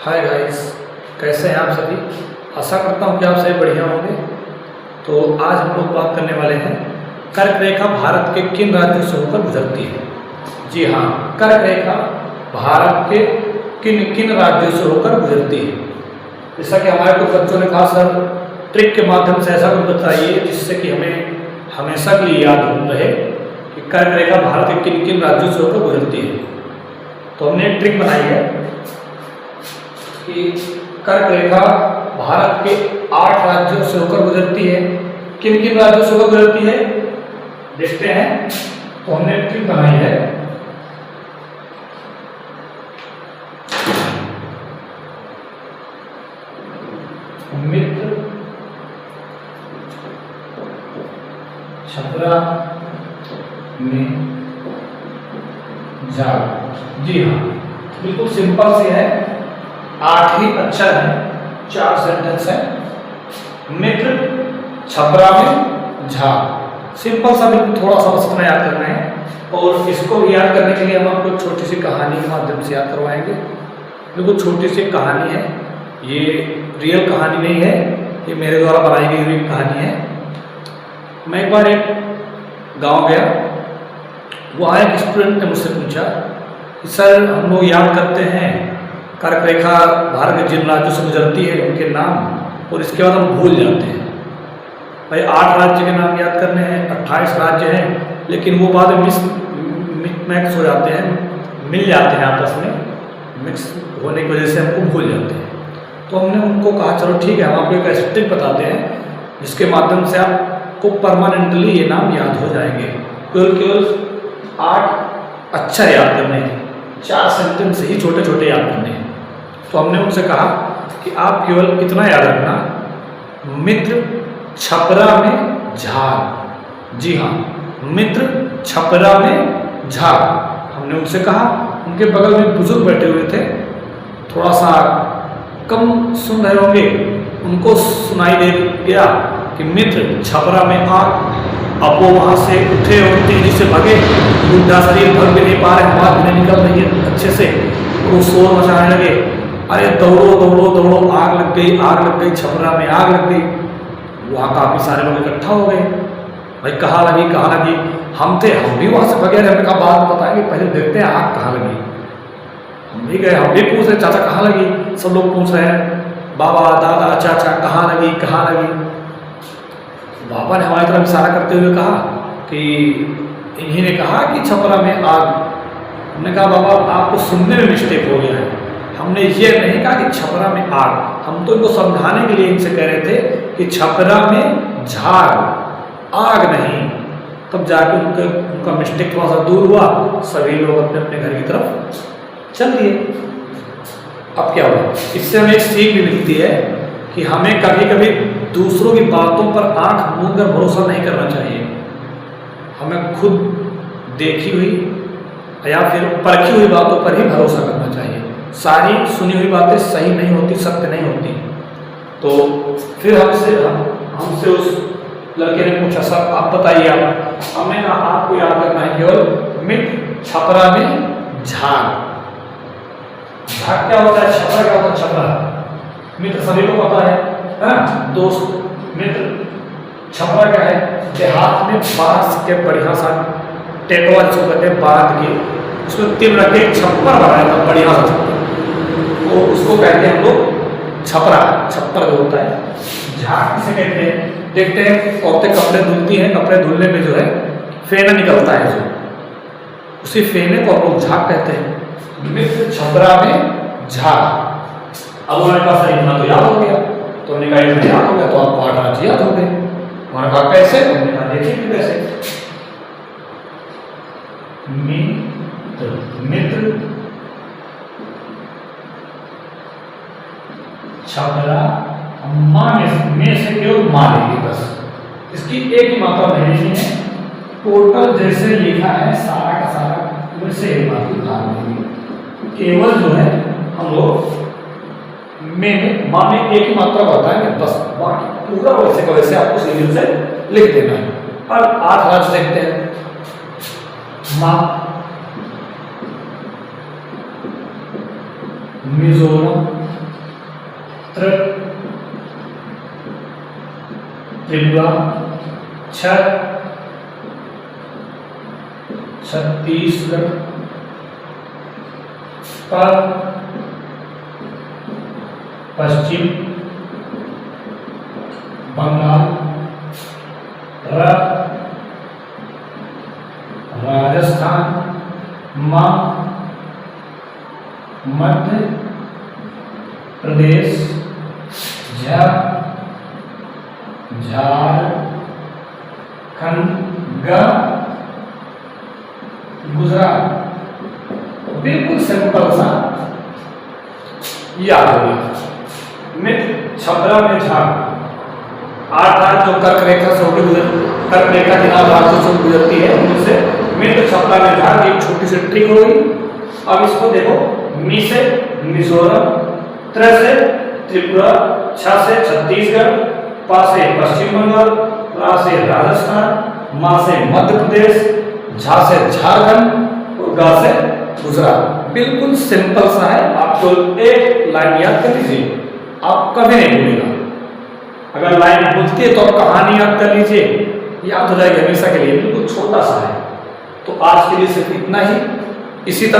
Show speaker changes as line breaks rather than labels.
Hi guys, कैसे हैं आप सभी। आशा करता हूँ कि आप सभी बढ़िया होंगे। तो आज हम लोग बात करने वाले हैं कर्क रेखा भारत के किन राज्यों से होकर गुजरती है। जी हाँ, कर्क रेखा भारत के किन किन राज्यों से होकर गुजरती है। जैसा कि हमारे कुछ बच्चों ने कहा, सर ट्रिक के माध्यम से ऐसा कुछ बताइए जिससे कि हमें हमेशा के लिए याद रहे कि कर्क रेखा भारत के किन किन राज्यों से होकर गुजरती है। तो हमने एक ट्रिक बनाई है कि कर्क रेखा भारत के 8 राज्यों से होकर गुजरती है। किन किन राज्यों से होकर गुजरती है देखते हैं। तो हमने ट्रिक बनाई है मित्र, छपरा में झाग। जी हाँ, बिल्कुल सिंपल सी है, 8 ही अक्षर है, 4 सेंटेंस है। मित्र, छपरा में झाग। सिंपल सा, बिल्कुल थोड़ा सा बस इतना याद करना है। और इसको याद करने के लिए हम आपको छोटी सी कहानी के माध्यम से याद करवाएंगे। बिल्कुल छोटी सी कहानी है, ये रियल कहानी नहीं है, ये मेरे द्वारा बनाई गई हुई कहानी है। मैं एक बार एक गांव गया, वहाँ एक स्टूडेंट ने मुझसे पूछा कि सर हम लोग याद करते हैं कर्क रेखा भारत के जिन राज्यों से गुजरती है उनके नाम, और इसके बाद हम भूल जाते हैं। भाई 8 राज्य के नाम याद करने हैं, 28 राज्य हैं, लेकिन वो बाद में मिक्स हो जाते हैं, मिल जाते हैं आपस में, मिक्स होने की वजह से हमको भूल जाते हैं। तो हमने उनको कहा चलो ठीक है, हम आपको एक ऐसी ट्रिक बताते हैं जिसके माध्यम से आपको परमानेंटली ये नाम याद हो जाएंगे। केवल 8 अक्षर याद करने हैं, 4 सेंटेंस ही छोटे छोटे याद करने हैं। तो हमने उनसे कहा कि आप केवल इतना याद रखना, मित्र छपरा में झाग। जी हाँ, मित्र छपरा में झाग। हमने उनसे कहा, उनके बगल में बुजुर्ग बैठे हुए थे, थोड़ा सा कम सुन रहे होंगे, उनको सुनाई दे गया कि मित्र छपरा में आग। अब वो वहाँ से उठे और तेजी से भागे। बुढ़ा शरीर भग भी नहीं पा रहे, बात नहीं निकल रही है अच्छे से, वो शोर मचाने लगे, अरे दौड़ो दौड़ो दौड़ो, आग लग गई, आग लग गई, छपरा में आग लग गई। वहाँ काफ़ी सारे लोग इकट्ठा हो गए। भाई कहाँ लगी कहाँ लगी, हम भी वहाँ से भगे। हमने कहा बात बताएंगे, पहले देखते हैं आग कहाँ लगी। हम भी गए, हम भी पूछ रहे चाचा कहाँ लगी, सब लोग पूछ रहे हैं, बाबा दादा चाचा कहाँ लगी कहाँ लगी। बाबा ने हमारी तरफ इशारा करते हुए कहा कि इन्हीं ने कहा कि छपरा में आग। हमने कहा बाबा आपको सुनने में मिस्टेक हो गया है, हमने ये नहीं कहा कि छपरा में आग, हम तो इनको समझाने के लिए इनसे कह रहे थे कि छपरा में झाग, आग नहीं। तब जाके उनका मिस्टेक थोड़ा सा दूर हुआ, सभी लोग अपने अपने घर की तरफ चल दिए। अब क्या हुआ, इससे हमें एक सीख भी मिलती है कि हमें कभी कभी दूसरों की बातों पर आंख मूंद कर भरोसा नहीं करना चाहिए। हमें खुद देखी हुई या फिर परखी हुई बातों पर ही भरोसा करना चाहिए। सारी सुनी हुई बातें सही नहीं होती, सत्य नहीं होती। तो फिर हमसे उस लड़के ने पूछा, सर आप बताइए आप। हमने कहा आपको याद करना है केवल मित्र छपरा में झाग। झाग क्या होता है, छपरा क्या होता है, छपरा मित्र सभी को पता है ना दोस्त। मित्र छपरा क्या है, देहात में बांस के बढ़िया सा टेटवा जो कहते हैं बांध के उसमें तिल रख के छप्पर बनाया था, बढ़िया सा छप्पर, तो उसको कहते हैं हम लोग छपरा। छप्पर जो होता है, झाग किसे कहते हैं, देखते हैं औरतें कपड़े धुलती हैं, कपड़े धुलने में जो है फेना निकलता है, जो उसी फेने को हम लोग झाग कहते हैं। मित्र छपरा में झाग। अब उन्होंने कहा सर इतना तो याद हो गया, तो हमने कहा इतना याद हो गया तो आपको 8 राज्य याद हो गए। उन्होंने कहा कैसे, हमने कहा देखिए कैसे। मित्र छपरा, माँ में से केवल माँ लेंगे बस, इसकी एक ही मात्रा नहीं है। टोटल जैसे लिखा है सारा का सारा वैसे एक मात्रा लेंगे, केवल जो है हम लोग में माँ में एक ही मात्रा बताएंगे बस, बाकी पूरा वैसे का वैसे आपको सीरियल से लिख देना है। अब 8 राज्य देखते हैं। माँ मिजोरम, त्रिपुरा, छत्तीसगढ़, पश्चिम बंगाल, राजस्थान, मध्य प्रदेश, झारखंड, गुजरात। बिल्कुल सिंपल सा याद हो गया। मित्र छपरा में झाग, 8 जो कर्क रेखा से कर्क रेखा के नाम राज्यों से गुजरती है, उनसे मित्र छपरा में झाग एक छोटी सी ट्रिक होगी। अब इसको देखो, मी से मिजोरम, त्र से त्रिपुरा, छ से छत्तीसगढ़, प से पश्चिम बंगाल, रा से राजस्थान, मा से मध्य प्रदेश, झा से झारखंड और गा से गुजरात। बिल्कुल सिंपल सा है, आपको एक लाइन याद कर लीजिए, आप कभी नहीं भूलेगा। अगर लाइन भूलती है तो आप कहानी याद कर लीजिए, याद हो जाएगी हमेशा के लिए। बिल्कुल छोटा सा है। तो आज के लिए सिर्फ इतना ही। इसी तरह